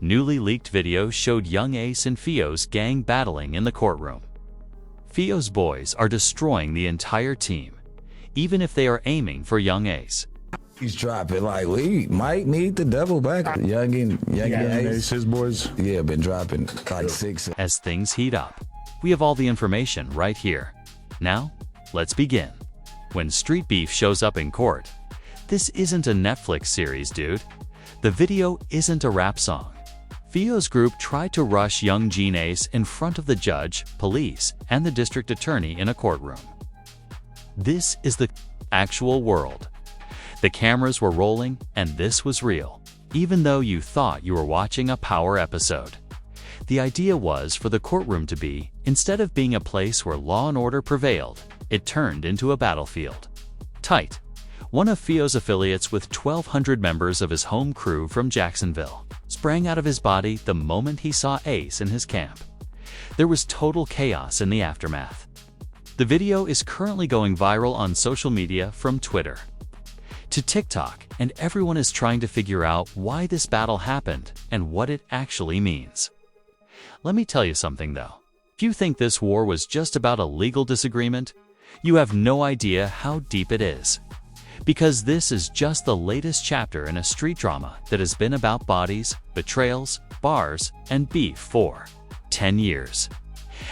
Newly leaked video showed young Ace and Fio's gang battling in the courtroom. Fio's boys are destroying the entire team, even if they are aiming for young Ace. He's dropping like we might need the double back. Yungeen Ace, his boys. Yeah, been dropping like 6. As things heat up, we have all the information right here. Now, let's begin. When street beef shows up in court, this isn't a Netflix series, dude. The video isn't a rap song. Fio's group tried to rush Yungeen Ace in front of the judge, police, and the district attorney in a courtroom. This is the actual world. The cameras were rolling, and this was real, even though you thought you were watching a Power episode. The idea was for the courtroom to be, instead of being a place where law and order prevailed, it turned into a battlefield. Tight, one of Fio's affiliates with 1,200 members of his home crew from Jacksonville, sprang out of his body the moment he saw Ace in his camp. There was total chaos in the aftermath. The video is currently going viral on social media from Twitter to TikTok, and everyone is trying to figure out why this battle happened and what it actually means. Let me tell you something though. If you think this war was just about a legal disagreement, you have no idea how deep it is. Because this is just the latest chapter in a street drama that has been about bodies, betrayals, bars, and beef for 10 years.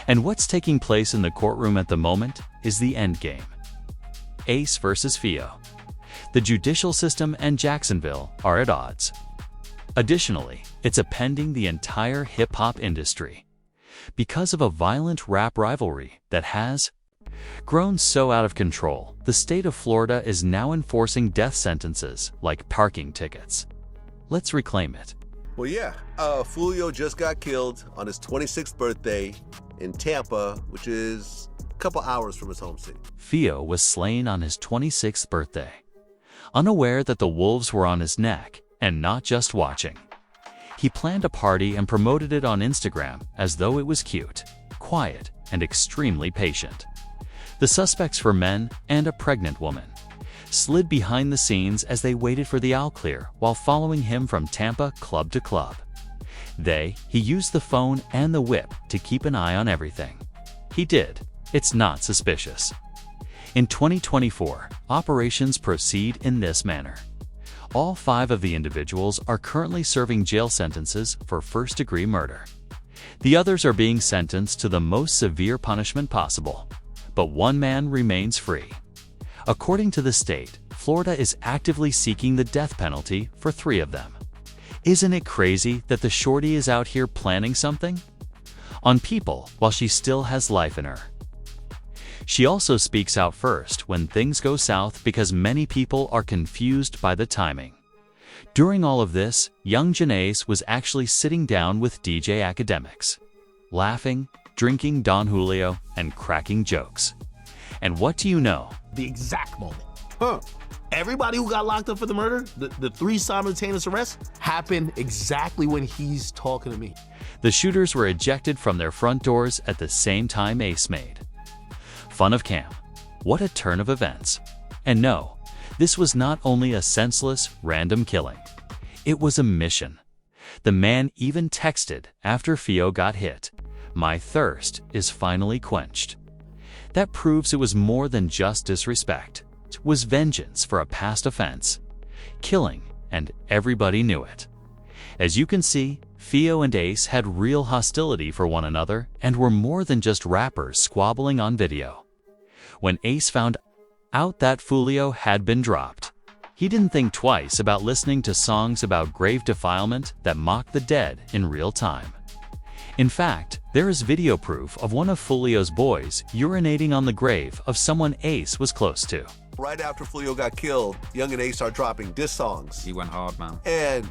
And what's taking place in the courtroom at the moment is the endgame. Ace versus Fio. The judicial system and Jacksonville are at odds. Additionally, it's upending the entire hip-hop industry because of a violent rap rivalry that has grown so out of control. The state of Florida is now enforcing death sentences like parking tickets. Let's reclaim it. Well, yeah, Foolio just got killed on his 26th birthday in Tampa, which is a couple hours from his home city. Fio was slain on his 26th birthday, unaware that the wolves were on his neck and not just watching. He planned a party and promoted it on Instagram as though it was cute, quiet, and extremely patient. The suspects were men and a pregnant woman slid behind the scenes as they waited for the all clear while following him from Tampa club to club. He used the phone and the whip to keep an eye on everything. He did. It's not suspicious. In 2024, operations proceed in this manner. All 5 of the individuals are currently serving jail sentences for first-degree murder. The others are being sentenced to the most severe punishment possible, but one man remains free. According to the state, Florida is actively seeking the death penalty for 3 of them. Isn't it crazy that the shorty is out here planning something on people while she still has life in her? She also speaks out first when things go south because many people are confused by the timing. During all of this, Yungeen Ace was actually sitting down with DJ Academics, laughing, drinking Don Julio, and cracking jokes. And what do you know? The exact moment. Everybody who got locked up for the murder, the 3 simultaneous arrests, happened exactly when he's talking to me. The shooters were ejected from their front doors at the same time Ace made fun of Cam. What a turn of events. And no, this was not only a senseless, random killing. It was a mission. The man even texted after Fio got hit, "My thirst is finally quenched." That proves it was more than just disrespect. It was vengeance for a past offense. Killing, and everybody knew it. As you can see, Fio and Ace had real hostility for one another and were more than just rappers squabbling on video. When Ace found out that Foolio had been dropped, he didn't think twice about listening to songs about grave defilement that mock the dead in real time. In fact, there is video proof of one of Foolio's boys urinating on the grave of someone Ace was close to. Right after Foolio got killed, Yungeen Ace started dropping diss songs. He went hard, man. And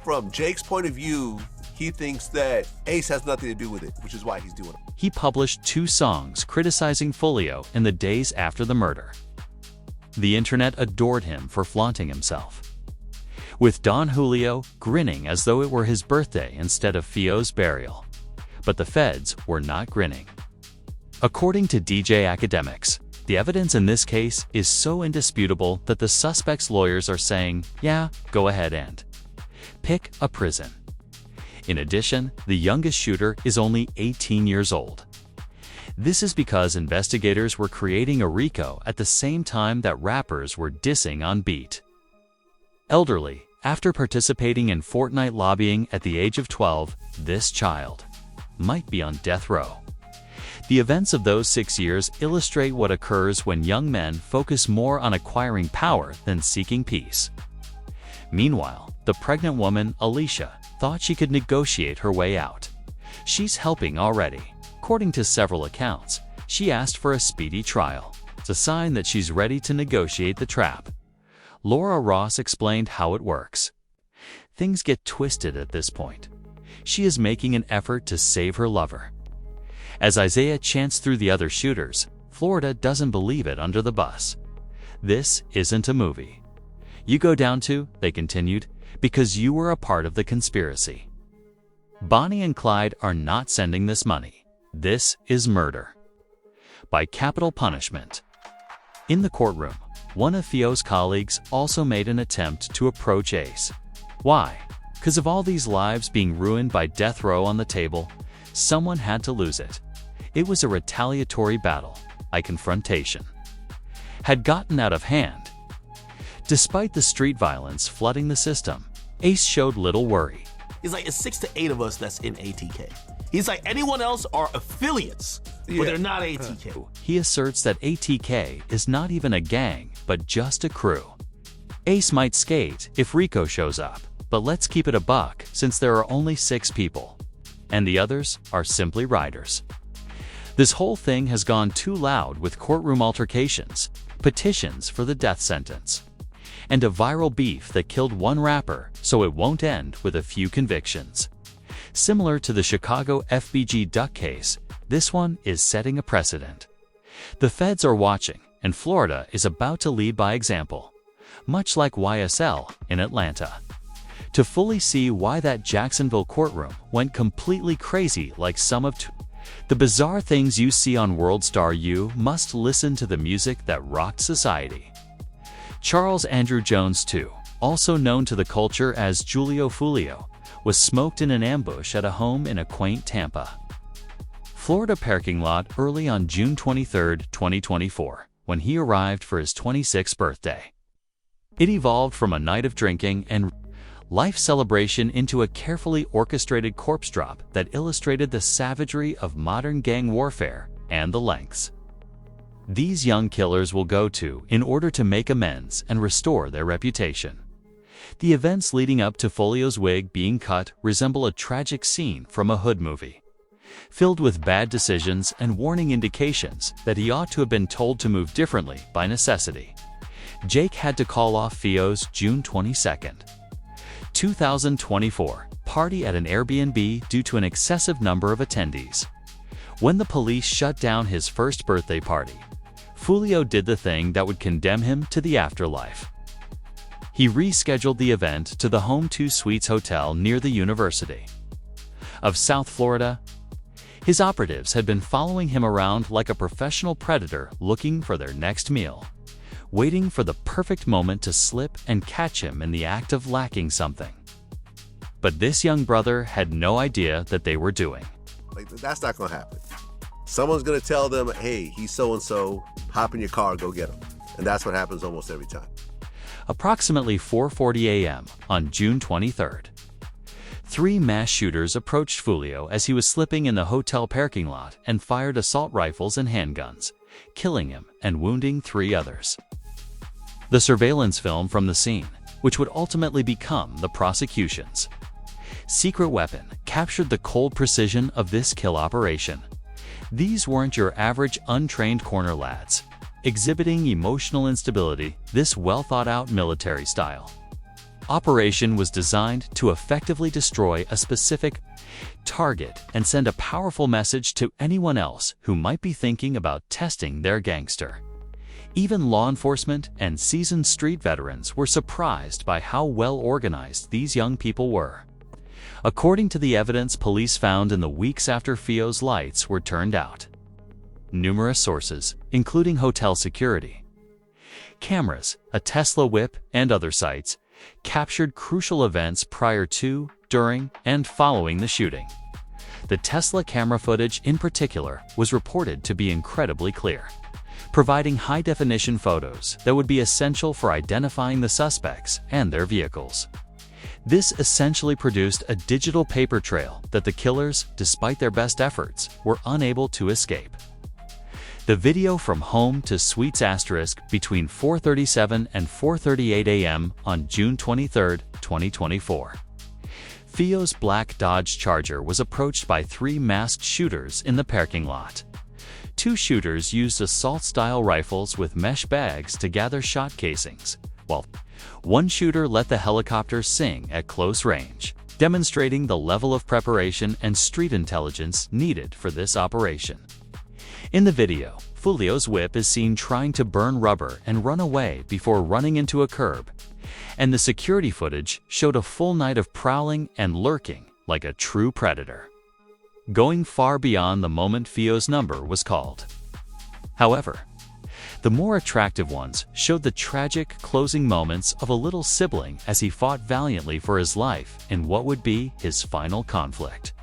from Jake's point of view, he thinks that Ace has nothing to do with it, which is why he's doing it. He published 2 songs criticizing Foolio in the days after the murder. The internet adored him for flaunting himself, with Don Julio grinning as though it were his birthday instead of Fio's burial. But the feds were not grinning. According to DJ Academics, The evidence in this case is so indisputable that the suspect's lawyers are saying, yeah, go ahead and pick a prison. In addition, the youngest shooter is only 18 years old. This is because investigators were creating a RICO at the same time that rappers were dissing on beat. Elderly, after participating in Fortnite lobbying at the age of 12, this child might be on death row. The events of those 6 years illustrate what occurs when young men focus more on acquiring power than seeking peace. Meanwhile, the pregnant woman, Alicia, thought she could negotiate her way out. She's helping already. According to several accounts, she asked for a speedy trial. It's a sign that she's ready to negotiate the trap. Laura Ross explained how it works. Things get twisted at this point. She is making an effort to save her lover. As Isaiah chants through the other shooters, Florida doesn't believe it under the bus. This isn't a movie. You go down to, they continued, because you were a part of the conspiracy. Bonnie and Clyde are not sending this money. This is murder. By capital punishment. In the courtroom, one of Theo's colleagues also made an attempt to approach Ace. Why? Because of all these lives being ruined by death row on the table, someone had to lose it. It was a retaliatory battle, a confrontation. Had gotten out of hand. Despite the street violence flooding the system, Ace showed little worry. He's like, it's 6 to 8 of us that's in ATK. He's like, anyone else are affiliates, but they're not ATK. He asserts that ATK is not even a gang, but just a crew. Ace might skate if Rico shows up, but let's keep it a buck since there are only 6 people, and the others are simply riders. This whole thing has gone too loud with courtroom altercations, petitions for the death sentence, and a viral beef that killed one rapper so it won't end with a few convictions. Similar to the Chicago FBG Duck case, this one is setting a precedent. The feds are watching, and Florida is about to lead by example, much like YSL in Atlanta. To fully see why that Jacksonville courtroom went completely crazy like some of the bizarre things you see on World Star, you must listen to the music that rocked society. Charles Andrew Jones II, also known to the culture as Julio Foolio, was smoked in an ambush at a home in a quaint Tampa, Florida parking lot early on June 23, 2024, when he arrived for his 26th birthday. It evolved from a night of drinking and life celebration into a carefully orchestrated corpse drop that illustrated the savagery of modern gang warfare and the lengths these young killers will go to in order to make amends and restore their reputation. The events leading up to Foolio's wig being cut resemble a tragic scene from a hood movie, filled with bad decisions and warning indications that he ought to have been told to move differently by necessity. Jake had to call off Theo's June 22, 2024 party at an Airbnb due to an excessive number of attendees. When the police shut down his first birthday party, Foolio did the thing that would condemn him to the afterlife. He rescheduled the event to the Home 2 Suites Hotel near the University of South Florida. His operatives had been following him around like a professional predator looking for their next meal, waiting for the perfect moment to slip and catch him in the act of lacking something. But this young brother had no idea that they were doing. Like, that's not gonna happen. Someone's gonna tell them, hey, he's so-and-so, hop in your car, go get him. And that's what happens almost every time. Approximately 4:40 a.m. on June 23rd. 3 mass shooters approached Foolio as he was slipping in the hotel parking lot and fired assault rifles and handguns, killing him and wounding 3 others. The surveillance film from the scene, which would ultimately become the prosecution's secret weapon, captured the cold precision of this kill operation. These weren't your average untrained corner lads, exhibiting emotional instability, this well-thought-out military style operation was designed to effectively destroy a specific target and send a powerful message to anyone else who might be thinking about testing their gangster. Even law enforcement and seasoned street veterans were surprised by how well organized these young people were. According to the evidence police found in the weeks after Theo's lights were turned out, numerous sources, including hotel security, cameras, a Tesla whip, and other sites, captured crucial events prior to, during, and following the shooting. The Tesla camera footage in particular was reported to be incredibly clear, providing high-definition photos that would be essential for identifying the suspects and their vehicles. This essentially produced a digital paper trail that the killers, despite their best efforts, were unable to escape. The video from home to suites asterisk between 4:37 and 4:38 a.m. on June 23, 2024. Fio's black Dodge Charger was approached by 3 masked shooters in the parking lot. 2 shooters used assault-style rifles with mesh bags to gather shot casings, while 1 shooter let the helicopter sing at close range, demonstrating the level of preparation and street intelligence needed for this operation. In the video, Foolio's whip is seen trying to burn rubber and run away before running into a curb, and the security footage showed a full night of prowling and lurking like a true predator, going far beyond the moment Fio's number was called. However, the more attractive ones showed the tragic closing moments of a little sibling as he fought valiantly for his life in what would be his final conflict.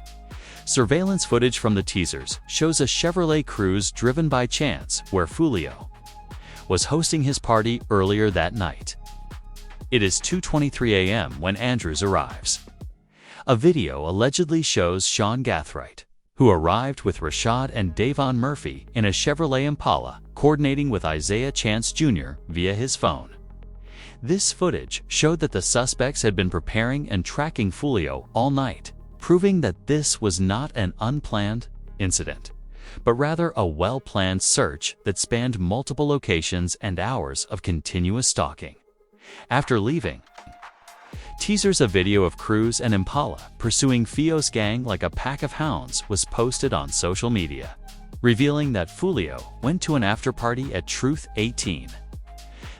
Surveillance footage from the teasers shows a Chevrolet Cruze driven by chance where Foolio was hosting his party earlier that night. It is 2:23 a.m. when Andrews arrives. A video allegedly shows Sean Gathright, who arrived with Rashad and Davon Murphy in a Chevrolet Impala, coordinating with Isaiah Chance Jr. via his phone. This footage showed that the suspects had been preparing and tracking Foolio all night, proving that this was not an unplanned incident, but rather a well-planned search that spanned multiple locations and hours of continuous stalking. After leaving, teasers of video of Cruze and Impala pursuing Fio's gang like a pack of hounds was posted on social media, revealing that Foolio went to an after-party at Truth 18.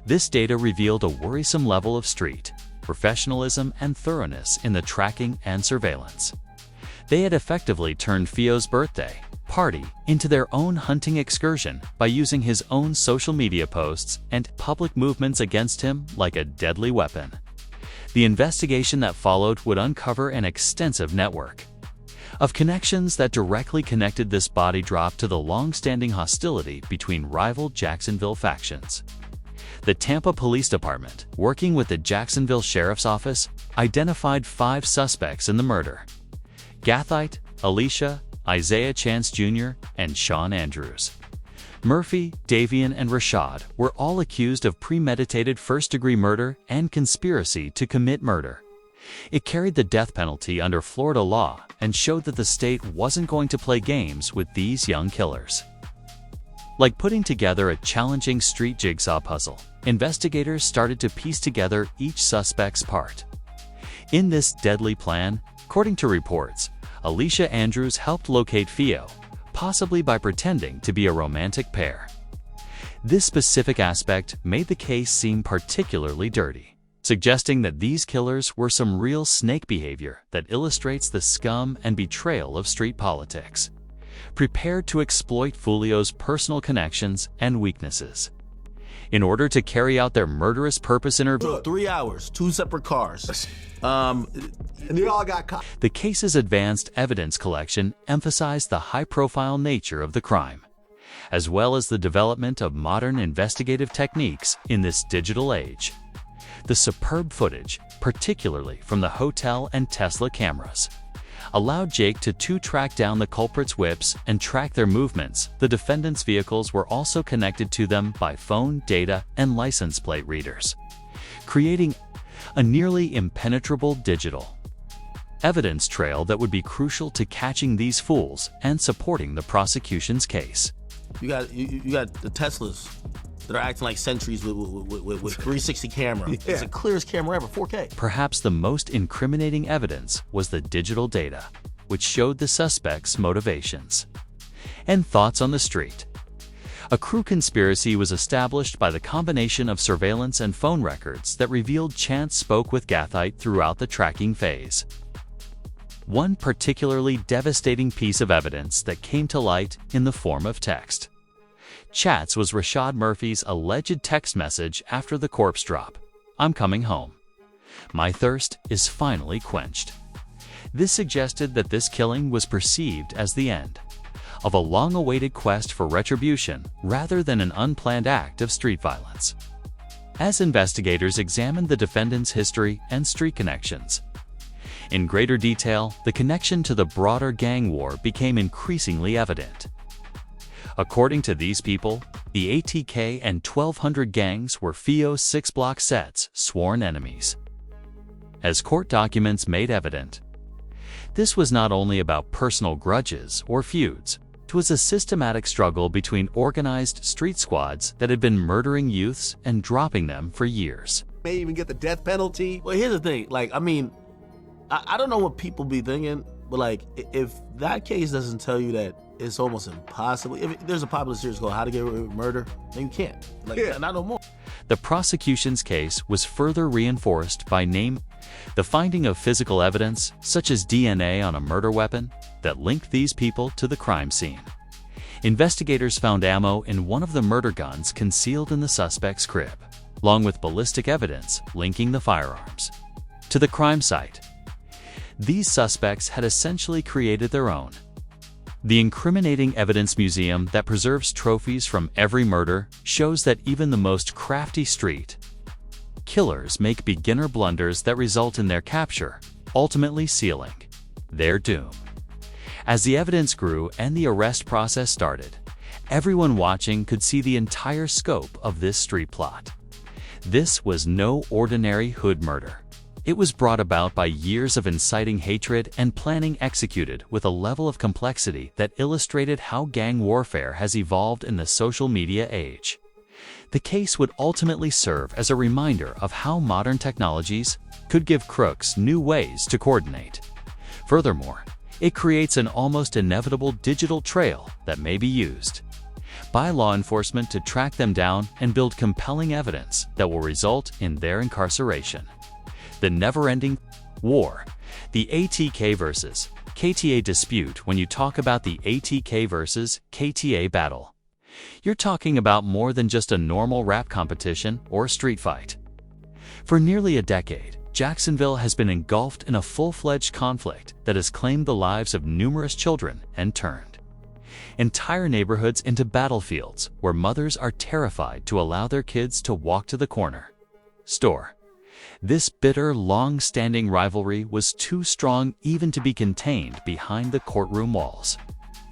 This data revealed a worrisome level of street professionalism and thoroughness in the tracking and surveillance. They had effectively turned Fio's birthday party into their own hunting excursion by using his own social media posts and public movements against him like a deadly weapon. The investigation that followed would uncover an extensive network of connections that directly connected this body drop to the long-standing hostility between rival Jacksonville factions. The Tampa Police Department, working with the Jacksonville Sheriff's Office, identified 5 suspects in the murder: Gathite, Alicia, Isaiah Chance Jr., and Sean Andrews. Murphy, Davian, and Rashad were all accused of premeditated first-degree murder and conspiracy to commit murder. It carried the death penalty under Florida law and showed that the state wasn't going to play games with these young killers. Like putting together a challenging street jigsaw puzzle, investigators started to piece together each suspect's part. In this deadly plan, according to reports, Alicia Andrews helped locate Fio, possibly by pretending to be a romantic pair. This specific aspect made the case seem particularly dirty, suggesting that these killers were some real snake behavior that illustrates the scum and betrayal of street politics, prepared to exploit Foolio's personal connections and weaknesses. In order to carry out their murderous purpose in her 3 hours, 2 separate cars. And they all got caught. The case's advanced evidence collection emphasized the high-profile nature of the crime, as well as the development of modern investigative techniques in this digital age. The superb footage, particularly from the hotel and Tesla cameras, allowed Jake to track down the culprits' whips and track their movements. The defendants' vehicles were also connected to them by phone data and license plate readers, creating a nearly impenetrable digital evidence trail that would be crucial to catching these fools and supporting the prosecution's case. You got the Teslas that are acting like sentries with 360 camera. Yeah. It's the clearest camera ever, 4K. Perhaps the most incriminating evidence was the digital data, which showed the suspects' motivations and thoughts on the street. A crew conspiracy was established by the combination of surveillance and phone records that revealed Chance spoke with Gathite throughout the tracking phase. One particularly devastating piece of evidence that came to light in the form of text Chats was Rashad Murphy's alleged text message after the corpse drop. "I'm coming home. My thirst is finally quenched." This suggested that this killing was perceived as the end of a long-awaited quest for retribution rather than an unplanned act of street violence. As investigators examined the defendant's history and street connections in greater detail, the connection to the broader gang war became increasingly evident. According to these people, the ATK and 1200 gangs were Foolio's 6-block set's sworn enemies. As court documents made evident, this was not only about personal grudges or feuds. It was a systematic struggle between organized street squads that had been murdering youths and dropping them for years. May even get the death penalty. Well, here's the thing. Like, I mean, I don't know what people be thinking, but like, if that case doesn't tell you that it's almost impossible. If there's a popular series called How to Get Away with Murder, then you can't. Like, not no more. The prosecution's case was further reinforced by the finding of physical evidence, such as DNA on a murder weapon, that linked these people to the crime scene. Investigators found ammo in one of the murder guns concealed in the suspect's crib, along with ballistic evidence linking the firearms to the crime site. These suspects had essentially created their own. The incriminating evidence museum that preserves trophies from every murder shows that even the most crafty street killers make beginner blunders that result in their capture, ultimately sealing their doom. As the evidence grew and the arrest process started, everyone watching could see the entire scope of this street plot. This was no ordinary hood murder. It was brought about by years of inciting hatred and planning executed with a level of complexity that illustrated how gang warfare has evolved in the social media age. The case would ultimately serve as a reminder of how modern technologies could give crooks new ways to coordinate. Furthermore, it creates an almost inevitable digital trail that may be used by law enforcement to track them down and build compelling evidence that will result in their incarceration. The never-ending war, the ATK versus KTA dispute. When you talk about the ATK versus KTA battle, you're talking about more than just a normal rap competition or street fight. For nearly a decade, Jacksonville has been engulfed in a full-fledged conflict that has claimed the lives of numerous children and turned entire neighborhoods into battlefields where mothers are terrified to allow their kids to walk to the corner store. This bitter, long-standing rivalry was too strong even to be contained behind the courtroom walls.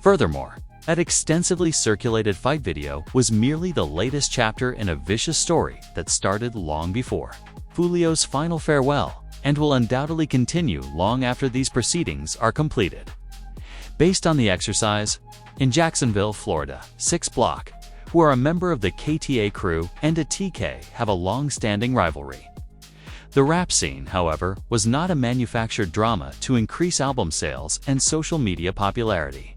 Furthermore, that extensively circulated fight video was merely the latest chapter in a vicious story that started long before Foolio's final farewell and will undoubtedly continue long after these proceedings are completed. Based on the exercise, in Jacksonville, Florida, 6-block, who are a member of the KTA crew and a TK, have a long-standing rivalry. The rap scene, however, was not a manufactured drama to increase album sales and social media popularity.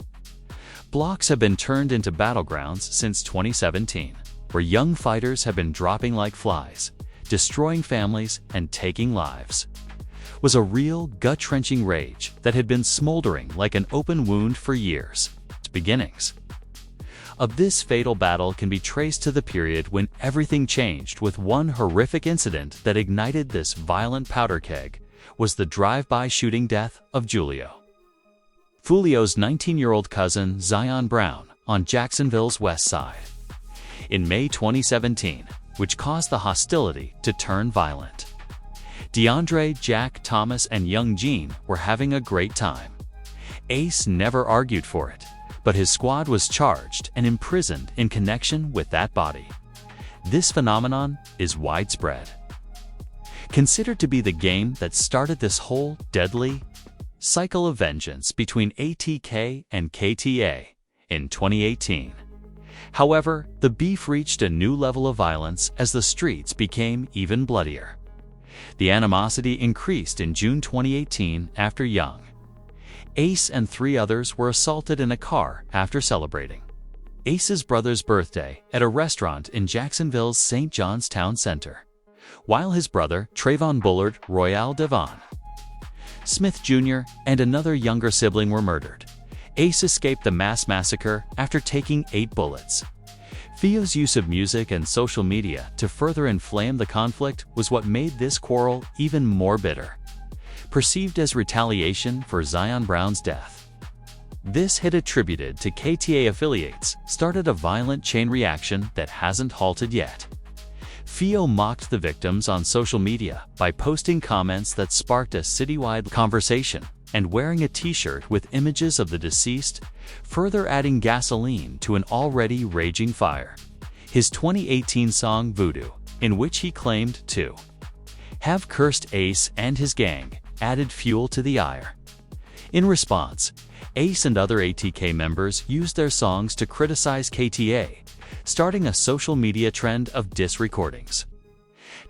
Blocks have been turned into battlegrounds since 2017, where young fighters have been dropping like flies, destroying families and taking lives. It was a real, gut-wrenching rage that had been smoldering like an open wound for years. Its beginnings of this fatal battle can be traced to the period when everything changed with one horrific incident that ignited this violent powder keg, was the drive-by shooting death of Julio, Foolio's 19-year-old cousin Zion Brown, on Jacksonville's west side in May 2017, which caused the hostility to turn violent. DeAndre, Jack, Thomas, and Yungeen were having a great time. Ace never argued for it, but his squad was charged and imprisoned in connection with that body. This phenomenon is widespread, considered to be the game that started this whole deadly cycle of vengeance between ATK and KTA in 2018. However, the beef reached a new level of violence as the streets became even bloodier. The animosity increased in June 2018 after Young, Ace, and 3 others were assaulted in a car after celebrating Ace's brother's birthday at a restaurant in Jacksonville's St. John's Town Center, while his brother, Trayvon Bullard Royale Devon Smith Jr., and another younger sibling were murdered. Ace escaped the mass massacre after taking 8 bullets. Foolio's use of music and social media to further inflame the conflict was what made this quarrel even more bitter. Perceived as retaliation for Zion Brown's death, this hit attributed to KTA affiliates started a violent chain reaction that hasn't halted yet. Foolio mocked the victims on social media by posting comments that sparked a citywide conversation and wearing a t-shirt with images of the deceased, further adding gasoline to an already raging fire. His 2018 song Voodoo, in which he claimed to have cursed Ace and his gang, added fuel to the ire. In response, Ace and other ATK members used their songs to criticize KTA, starting a social media trend of diss recordings.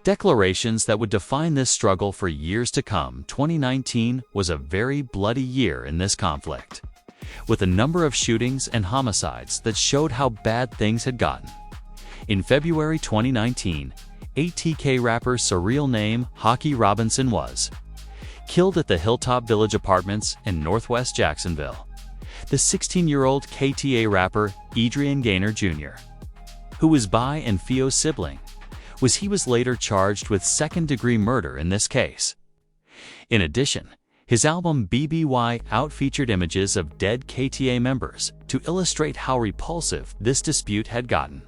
Declarations that would define this struggle for years to come. 2019 was a very bloody year in this conflict, with a number of shootings and homicides that showed how bad things had gotten. In February 2019, ATK rapper surreal name Hockey Robinson was killed at the Hilltop Village Apartments in Northwest Jacksonville. The 16-year-old KTA rapper Adrian Gaynor Jr., who was bi and Foolio's sibling, was later charged with second-degree murder in this case. In addition, his album BBY out-featured images of dead KTA members to illustrate how repulsive this dispute had gotten.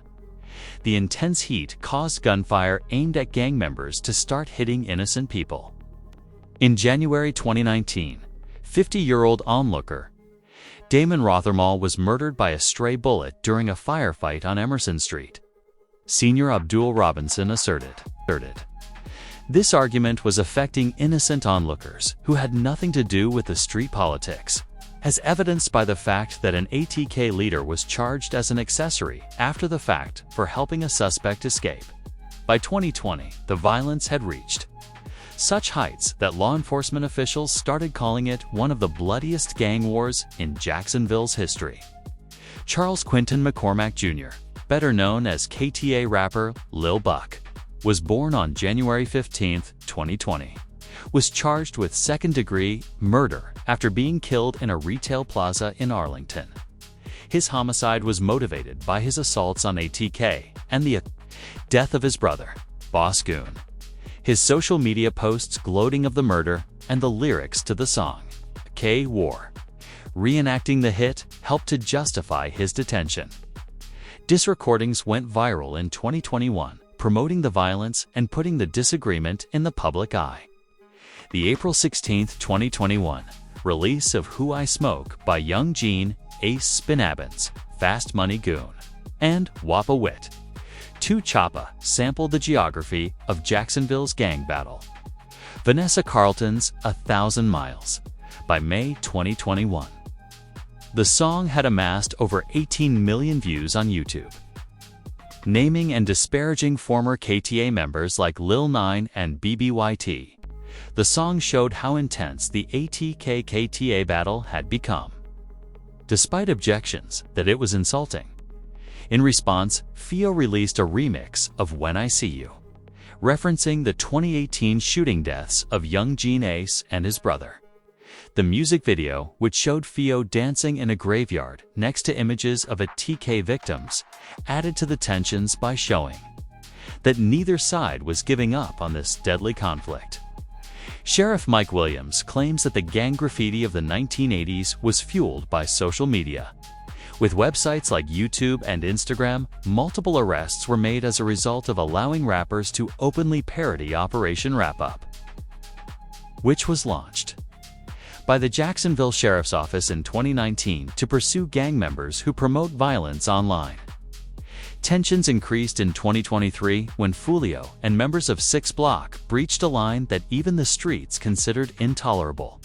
The intense heat caused gunfire aimed at gang members to start hitting innocent people. In January 2019, 50-year-old onlooker Damon Rothermall was murdered by a stray bullet during a firefight on Emerson Street. Senior Abdul Robinson asserted. This argument was affecting innocent onlookers who had nothing to do with the street politics, as evidenced by the fact that an ATK leader was charged as an accessory after the fact for helping a suspect escape. By 2020, the violence had reached such heights that law enforcement officials started calling it one of the bloodiest gang wars in Jacksonville's history. Charles Quinton McCormack Jr., better known as KTA rapper Lil Buck, was born on January 15, 2020, was charged with second-degree murder after being killed in a retail plaza in Arlington. His homicide was motivated by his assaults on ATK and the death of his brother, Boss Goon. His social media posts gloating of the murder and the lyrics to the song, K-War, reenacting the hit, helped to justify his detention. Diss recordings went viral in 2021, promoting the violence and putting the disagreement in the public eye. The April 16, 2021, release of Who I Smoke by Yungeen, Ace Spinabans, Fast Money Goon, and Wappa Wit, 2 Choppa sampled the geography of Jacksonville's gang battle. Vanessa Carlton's 1,000 Miles by May 2021. The song had amassed over 18 million views on YouTube. Naming and disparaging former KTA members like Lil 9 and BBYT, the song showed how intense the ATK-KTA battle had become, despite objections that it was insulting. In response, Foolio released a remix of When I See You, referencing the 2018 shooting deaths of Yungeen, Ace and his brother. The music video, which showed Foolio dancing in a graveyard next to images of ATK victims, added to the tensions by showing that neither side was giving up on this deadly conflict. Sheriff Mike Williams claims that the gang graffiti of the 1980s was fueled by social media. With websites like YouTube and Instagram, multiple arrests were made as a result of allowing rappers to openly parody Operation Wrap Up, which was launched by the Jacksonville Sheriff's Office in 2019 to pursue gang members who promote violence online. Tensions increased in 2023 when Foolio and members of 6 Block breached a line that even the streets considered intolerable.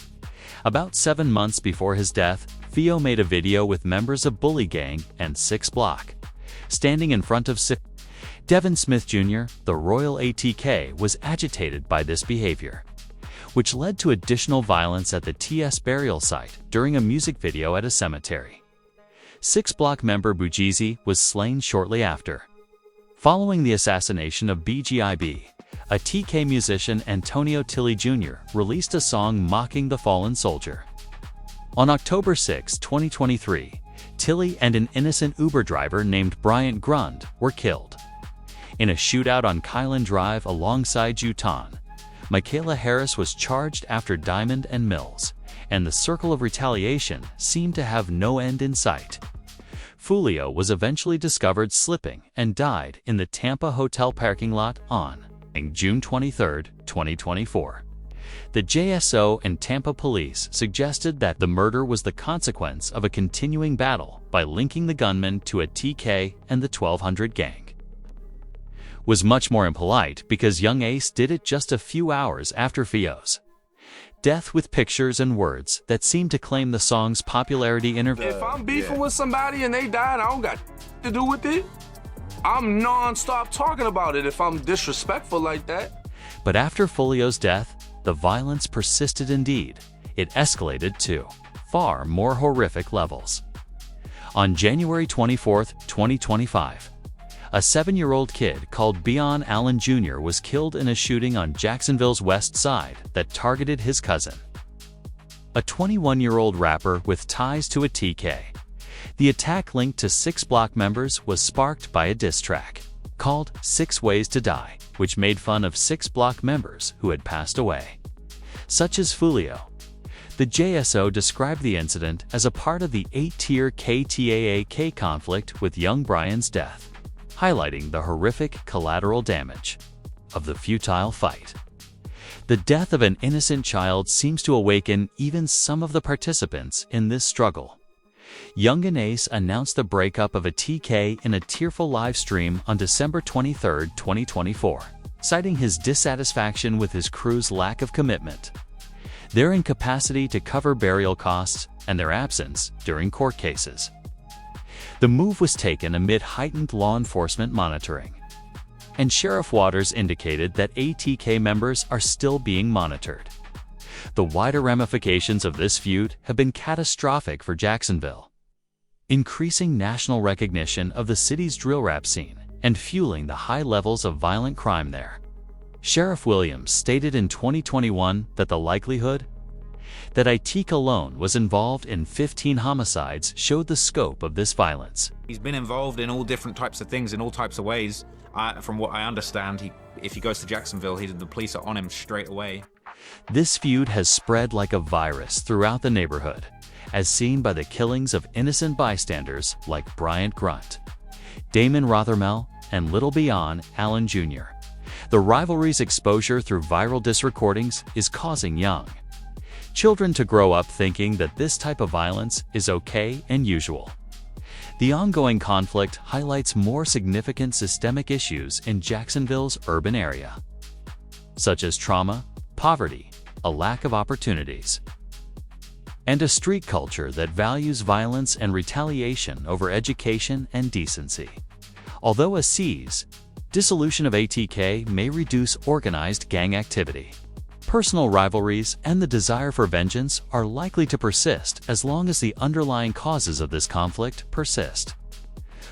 About 7 months before his death, Foolio made a video with members of Bully Gang and 6 Block standing in front of Devin Smith Jr., the Royal ATK, was agitated by this behavior, which led to additional violence at the TS burial site during a music video at a cemetery. 6 Block member Bujeezy was slain shortly after. Following the assassination of BGIB, a TK musician Antonio Tilly Jr. released a song mocking the fallen soldier. On October 6, 2023, Tilly and an innocent Uber driver named Bryant Grund were killed. In a shootout on Kylan Drive alongside Juton, Michaela Harris was charged after Diamond and Mills, and the circle of retaliation seemed to have no end in sight. Foolio was eventually discovered slipping and died in the Tampa hotel parking lot on June 23, 2024. The JSO and Tampa police suggested that the murder was the consequence of a continuing battle by linking the gunman to a TK and the 1200 gang. Was much more impolite because young Ace did it just a few hours after Fio's death, with pictures and words that seemed to claim the song's popularity interview. If I'm beefing with somebody and they died, I don't got to do with it. I'm non-stop talking about it if I'm disrespectful like that. But after Folio's death, the violence persisted indeed. It escalated to far more horrific levels. On January 24, 2025, a 7-year-old kid called Beon Allen Jr. was killed in a shooting on Jacksonville's west side that targeted his cousin, a 21-year-old rapper with ties to a TK. The attack, linked to 6 Block members, was sparked by a diss track called 6 Ways to Die, which made fun of 6 Block members who had passed away, such as Foolio. The JSO described the incident as a part of the 8-tier KTAAK conflict with young Brian's death, highlighting the horrific collateral damage of the futile fight. The death of an innocent child seems to awaken even some of the participants in this struggle. Yungeen Ace announced the breakup of a TK in a tearful live stream on December 23, 2024, citing his dissatisfaction with his crew's lack of commitment, their incapacity to cover burial costs, and their absence during court cases. The move was taken amid heightened law enforcement monitoring, and Sheriff Waters indicated that ATK members are still being monitored. The wider ramifications of this feud have been catastrophic for Jacksonville, increasing national recognition of the city's drill rap scene and fueling the high levels of violent crime there. Sheriff Williams stated in 2021 that the likelihood that Itik alone was involved in 15 homicides showed the scope of this violence. He's been involved in all different types of things in all types of ways. From what I understand, if he goes to Jacksonville, the police are on him straight away. This feud has spread like a virus throughout the neighborhood, as seen by the killings of innocent bystanders like Bryant Grund, Damon Rothermel, and Little Beon Allen Jr. The rivalry's exposure through viral diss recordings is causing young children to grow up thinking that this type of violence is okay and usual. The ongoing conflict highlights more significant systemic issues in Jacksonville's urban area, such as trauma, poverty, a lack of opportunities, and a street culture that values violence and retaliation over education and decency. Although a seize, dissolution of ATK may reduce organized gang activity, personal rivalries and the desire for vengeance are likely to persist as long as the underlying causes of this conflict persist.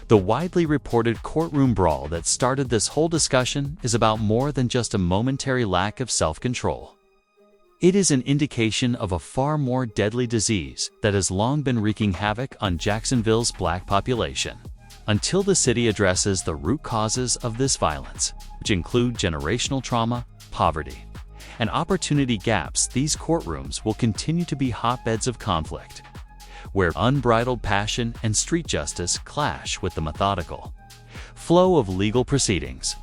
The widely reported courtroom brawl that started this whole discussion is about more than just a momentary lack of self-control. It is an indication of a far more deadly disease that has long been wreaking havoc on Jacksonville's Black population. Until the city addresses the root causes of this violence, which include generational trauma, poverty, and opportunity gaps, these courtrooms will continue to be hotbeds of conflict, where unbridled passion and street justice clash with the methodical flow of legal proceedings,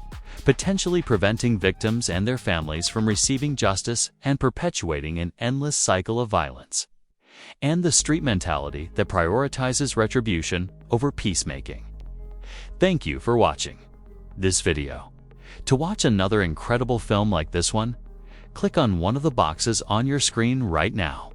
potentially preventing victims and their families from receiving justice and perpetuating an endless cycle of violence, and the street mentality that prioritizes retribution over peacemaking. Thank you for watching this video. To watch another incredible film like this one, click on one of the boxes on your screen right now.